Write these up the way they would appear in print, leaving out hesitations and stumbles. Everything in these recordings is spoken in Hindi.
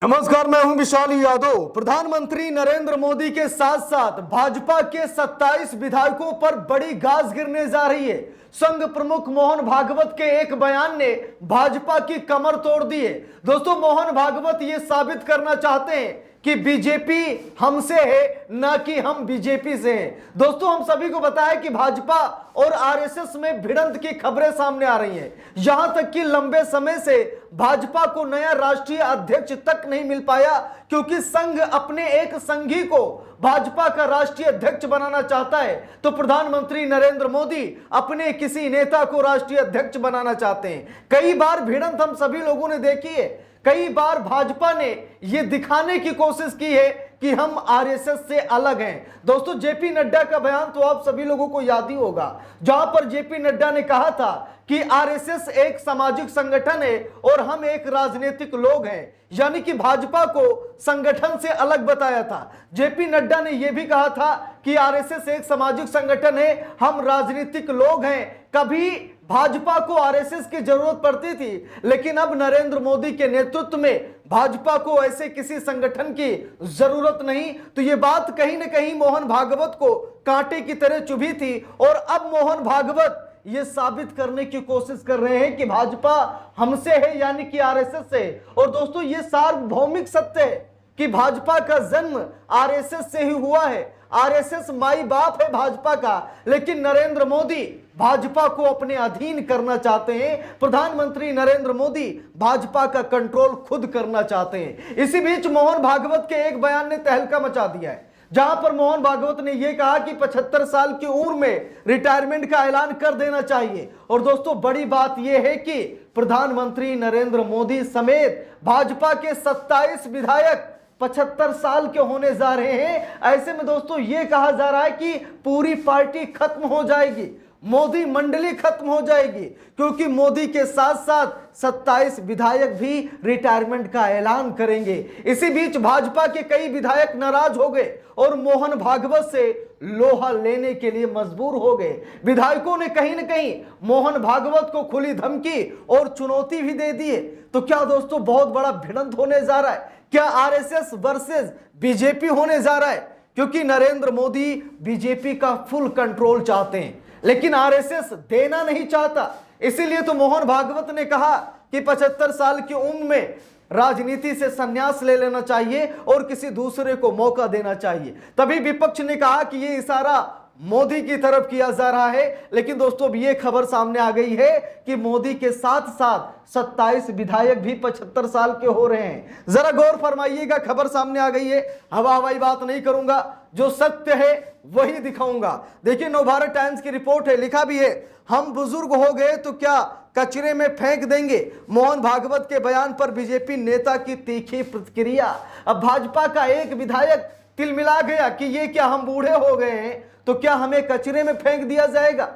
नमस्कार, मैं हूं विशाल यादव। प्रधानमंत्री नरेंद्र मोदी के साथ साथ भाजपा के 27 विधायकों पर बड़ी गाज गिरने जा रही है। संघ प्रमुख मोहन भागवत के एक बयान ने भाजपा की कमर तोड़ दी है। दोस्तों, मोहन भागवत ये साबित करना चाहते हैं कि बीजेपी हमसे है, ना कि हम बीजेपी से हैं। दोस्तों, हम सभी को बताया कि भाजपा और आरएसएस में भिड़ंत की खबरें सामने आ रही हैं। यहां तक कि लंबे समय से भाजपा को नया राष्ट्रीय अध्यक्ष तक नहीं मिल पाया, क्योंकि संघ अपने एक संघी को भाजपा का राष्ट्रीय अध्यक्ष बनाना चाहता है, तो प्रधानमंत्री नरेंद्र मोदी अपने किसी नेता को राष्ट्रीय अध्यक्ष बनाना चाहते हैं। कई बार भिड़ंत हम सभी लोगों ने देखी है। कई बार भाजपा ने यह दिखाने की कोशिश की है कि हम आरएसएस से अलग हैं। दोस्तों, जेपी नड्डा का बयान तो आप सभी लोगों को याद ही होगा, जहां पर जेपी नड्डा ने कहा था कि आरएसएस एक सामाजिक संगठन है और हम एक राजनीतिक लोग हैं। यानी कि भाजपा को संगठन से अलग बताया था। जेपी नड्डा ने यह भी कहा था कि आरएसएस एक सामाजिक संगठन है, हम राजनीतिक लोग हैं। कभी भाजपा को आरएसएस की जरूरत पड़ती थी, लेकिन अब नरेंद्र मोदी के नेतृत्व में भाजपा को ऐसे किसी संगठन की जरूरत नहीं। तो ये बात कहीं ना कहीं मोहन भागवत को कांटे की तरह चुभी थी, और अब मोहन भागवत ये साबित करने की कोशिश कर रहे हैं कि भाजपा हमसे है, यानी कि आरएसएस से। और दोस्तों, ये सार्वभौमिक सत्य है कि भाजपा का जन्म आरएसएस से ही हुआ है। आरएसएस माई बाप है भाजपा का, लेकिन नरेंद्र मोदी भाजपा को अपने अधीन करना चाहते हैं। प्रधानमंत्री नरेंद्र मोदी भाजपा का कंट्रोल खुद करना चाहते हैं। इसी बीच मोहन भागवत के एक बयान ने तहलका मचा दिया है, जहां पर मोहन भागवत ने यह कहा कि 75 साल की उम्र में रिटायरमेंट का ऐलान कर देना चाहिए। और दोस्तों, बड़ी बात यह है कि प्रधानमंत्री नरेंद्र मोदी समेत भाजपा के 27 विधायक 75 साल के होने जा रहे हैं। ऐसे में दोस्तों, यह कहा जा रहा है कि पूरी पार्टी खत्म हो जाएगी, मोदी मंडली खत्म हो जाएगी, क्योंकि मोदी के साथ साथ 27 विधायक भी रिटायरमेंट का ऐलान करेंगे। इसी बीच भाजपा के कई विधायक नाराज हो गए और मोहन भागवत से लोहा लेने के लिए मजबूर हो गए। विधायकों ने कहीं ना कहीं मोहन भागवत को खुली धमकी और चुनौती भी दे दी है। तो क्या दोस्तों, बहुत बड़ा भिड़ंत होने जा रहा है? क्या आरएसएस वर्सेस बीजेपी होने जा रहा है? क्योंकि नरेंद्र मोदी बीजेपी का फुल कंट्रोल चाहते हैं, लेकिन आरएसएस देना नहीं चाहता। इसीलिए तो मोहन भागवत ने कहा कि 75 साल की उम्र में राजनीति से संन्यास ले लेना चाहिए और किसी दूसरे को मौका देना चाहिए। तभी विपक्ष ने कहा कि ये इशारा मोदी की तरफ किया जा रहा है। लेकिन दोस्तों, अब ये खबर सामने आ गई है कि मोदी के साथ साथ 27 विधायक भी 75 साल के हो रहे हैं। जरा गौर फरमाइएगा, खबर सामने आ गई है। हवाई बात नहीं करूंगा, जो सत्य है वही दिखाऊंगा। देखिए, नवभारत टाइम्स की रिपोर्ट है, लिखा भी है, हम बुजुर्ग हो गए तो क्या कचरे में फेंक देंगे। मोहन भागवत के बयान पर बीजेपी नेता की तीखी प्रतिक्रिया। अब भाजपा का एक विधायक तिलमिला गया कि ये क्या, हम बूढ़े हो गए हैं तो क्या हमें कचरे में फेंक दिया जाएगा।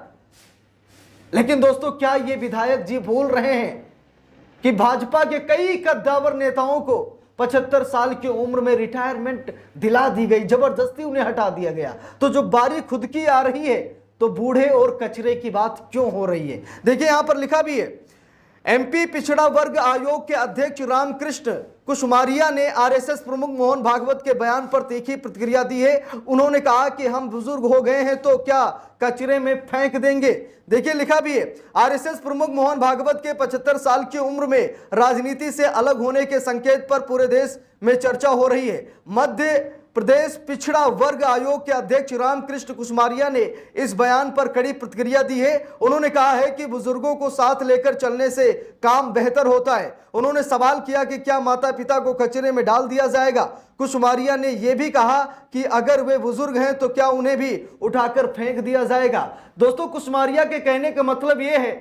लेकिन दोस्तों, क्या ये विधायक जी भूल रहे हैं कि भाजपा के कई कद्दावर नेताओं को 75 साल की उम्र में रिटायरमेंट दिला दी गई, जबरदस्ती उन्हें हटा दिया गया। तो जो बारी खुद की आ रही है, तो बूढ़े और कचरे की बात क्यों हो रही है? देखिए, यहां पर लिखा भी है, एमपी पिछड़ा वर्ग आयोग के अध्यक्ष रामकृष्ण कुशमारिया ने आरएसएस प्रमुख मोहन भागवत के बयान पर तीखी प्रतिक्रिया दी है। उन्होंने कहा कि हम बुजुर्ग हो गए हैं तो क्या कचरे में फेंक देंगे। देखिए, लिखा भी है, आरएसएस प्रमुख मोहन भागवत के 75 साल की उम्र में राजनीति से अलग होने के संकेत पर पूरे देश में चर्चा हो रही है। मध्य प्रदेश पिछड़ा वर्ग आयोग के अध्यक्ष रामकृष्ण कुशमारिया ने इस बयान पर कड़ी प्रतिक्रिया दी है। उन्होंने कहा है कि बुजुर्गों को साथ लेकर चलने से काम बेहतर होता है। उन्होंने सवाल किया कि क्या माता पिता को कचरे में डाल दिया जाएगा। कुशमारिया ने यह भी कहा कि अगर वे बुजुर्ग हैं तो क्या उन्हें भी उठाकर फेंक दिया जाएगा। दोस्तों, कुशमारिया के कहने का मतलब यह है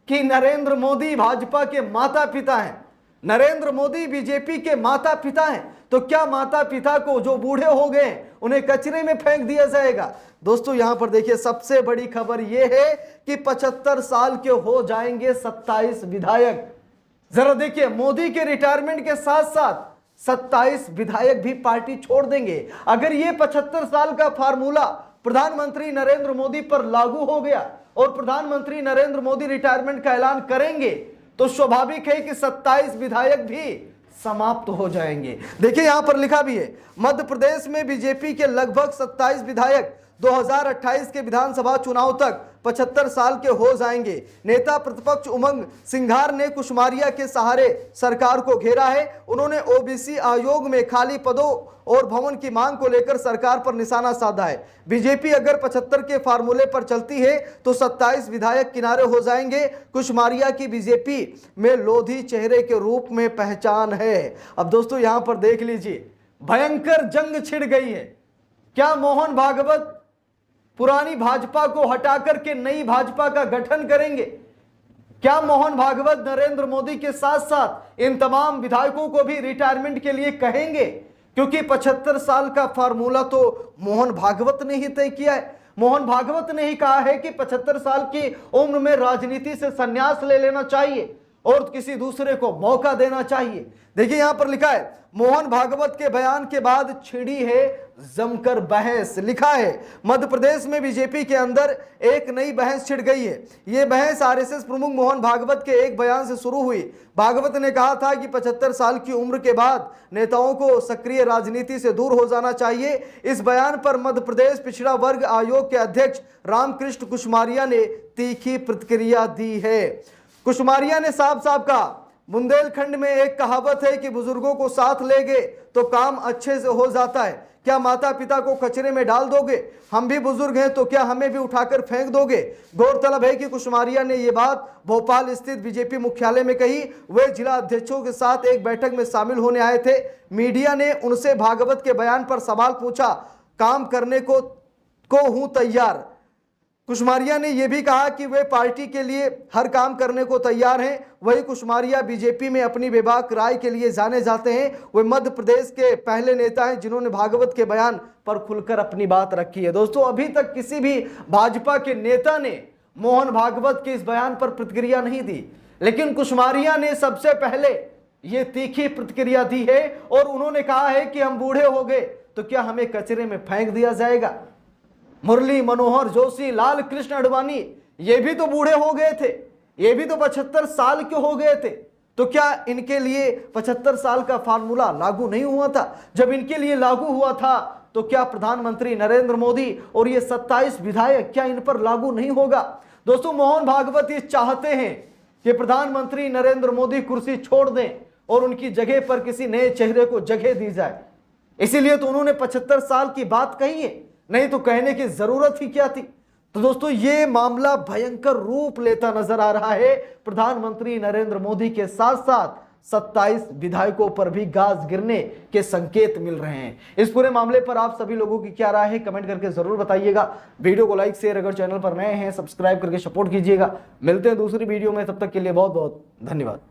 कि नरेंद्र मोदी भाजपा के माता पिता हैं, नरेंद्र मोदी बीजेपी के माता पिता हैं, तो क्या माता पिता को जो बूढ़े हो गए उन्हें कचरे में फेंक दिया जाएगा। दोस्तों, यहां पर देखिए, सबसे बड़ी खबर यह है कि 75 साल के हो जाएंगे 27 विधायक। जरा देखिए, मोदी के रिटायरमेंट के साथ साथ 27 विधायक भी पार्टी छोड़ देंगे। अगर ये 75 साल का फार्मूला प्रधानमंत्री नरेंद्र मोदी पर लागू हो गया और प्रधानमंत्री नरेंद्र मोदी रिटायरमेंट का ऐलान करेंगे, तो स्वाभाविक है कि 27 विधायक भी समाप्त हो जाएंगे। देखिए यहां पर लिखा भी है, मध्य प्रदेश में बीजेपी के लगभग 27 विधायक 2028 के विधानसभा चुनाव तक 75 साल के हो जाएंगे। नेता प्रतिपक्ष उमंग सिंघार ने कुशमारिया के सहारे सरकार को घेरा है। उन्होंने ओबीसी आयोग में खाली पदों और भवन की मांग को लेकर सरकार पर निशाना साधा है। बीजेपी अगर 75 के फार्मूले पर चलती है तो 27 विधायक किनारे हो जाएंगे। कुशमारिया की बीजेपी में लोधी चेहरे के रूप में पहचान है। अब दोस्तों यहां पर देख लीजिए, भयंकर जंग छिड़ गई है। क्या मोहन भागवत पुरानी भाजपा को हटाकर के नई भाजपा का गठन करेंगे? क्या मोहन भागवत नरेंद्र मोदी के साथ साथ इन तमाम विधायकों को भी रिटायरमेंट के लिए कहेंगे? क्योंकि 75 साल का फार्मूला तो मोहन भागवत ने ही तय किया है। मोहन भागवत ने ही कहा है कि 75 साल की उम्र में राजनीति से संन्यास ले लेना चाहिए और किसी दूसरे को मौका देना चाहिए। देखिए यहां पर लिखा है, मोहन भागवत के बयान के बाद छिड़ी है जमकर बहस। लिखा है, मध्य प्रदेश में बीजेपी के अंदर एक नई बहस छिड़ गई है। यह बहस आरएसएस प्रमुख मोहन भागवत के एक बयान से शुरू हुई। भागवत ने कहा था कि 75 साल की उम्र के बाद नेताओं को सक्रिय राजनीति से दूर हो जाना चाहिए। इस बयान पर मध्य प्रदेश पिछड़ा वर्ग आयोग के अध्यक्ष रामकृष्ण कुशमारिया ने तीखी प्रतिक्रिया दी है। कुशमारिया ने साफ साफ कहा, बुंदेलखंड में एक कहावत है कि बुजुर्गों को साथ ले गए तो काम अच्छे से हो जाता है। क्या माता पिता को कचरे में डाल दोगे? हम भी बुजुर्ग हैं तो क्या हमें भी उठाकर फेंक दोगे? गौरतलब है कि कुशमारिया ने यह बात भोपाल स्थित बीजेपी मुख्यालय में कही। वे जिला अध्यक्षों के साथ एक बैठक में शामिल होने आए थे। मीडिया ने उनसे भागवत के बयान पर सवाल पूछा। काम करने को हूं तैयार। कुशमारिया ने यह भी कहा कि वे पार्टी के लिए हर काम करने को तैयार हैं। वही कुशमारिया बीजेपी में अपनी बेबाक राय के लिए जाने जाते हैं। वे मध्य प्रदेश के पहले नेता हैं जिन्होंने भागवत के बयान पर खुलकर अपनी बात रखी है। दोस्तों अभी तक किसी भी भाजपा के नेता ने मोहन भागवत के इस बयान पर प्रतिक्रिया नहीं दी, लेकिन कुशमारिया ने सबसे पहले ये तीखी प्रतिक्रिया दी है और उन्होंने कहा है कि हम बूढ़े हो गए तो क्या हमें कचरे में फेंक दिया जाएगा? मुरली मनोहर जोशी, लाल कृष्ण आडवाणी, ये भी तो बूढ़े हो गए थे, ये भी तो 75 साल के हो गए थे। तो क्या इनके लिए 75 साल का फार्मूला लागू नहीं हुआ था? जब इनके लिए लागू हुआ था तो क्या प्रधानमंत्री नरेंद्र मोदी और ये 27 विधायक क्या इन पर लागू नहीं होगा? दोस्तों मोहन भागवत ये चाहते हैं कि प्रधानमंत्री नरेंद्र मोदी कुर्सी छोड़ दें और उनकी जगह पर किसी नए चेहरे को जगह दी जाए। इसीलिए तो उन्होंने 75 साल की बात कही है, नहीं तो कहने की जरूरत ही क्या थी। तो दोस्तों ये मामला भयंकर रूप लेता नजर आ रहा है। प्रधानमंत्री नरेंद्र मोदी के साथ साथ 27 विधायकों पर भी गाज गिरने के संकेत मिल रहे हैं। इस पूरे मामले पर आप सभी लोगों की क्या राय है कमेंट करके जरूर बताइएगा। वीडियो को लाइक शेयर, अगर चैनल पर नए हैं सब्सक्राइब करके सपोर्ट कीजिएगा। मिलते हैं दूसरी वीडियो में, तब तक के लिए बहुत बहुत धन्यवाद।